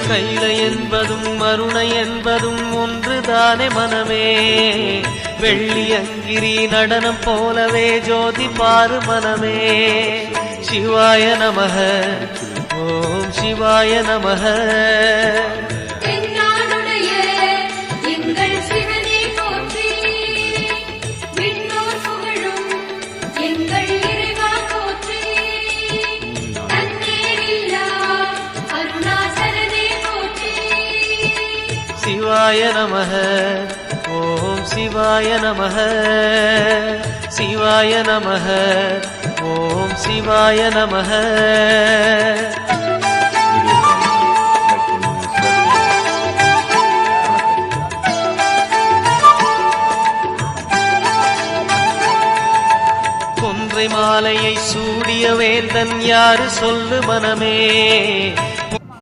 கைலை என்பதும் மருணை என்பதும் ஒன்றுதானே மனமே. வெள்ளி அங்கிரி நடனம் போலவே ஜோதி பாரு மனமே. சிவாய நமக ஓம் சிவாய நமக. சிவாய நமக ஓம் சிவாய நமக. சிவாய நமக ஓம் சிவாய நமக. கொன்றை மாலையை சூடிய வேந்தன் யாரு சொல்லு மனமே.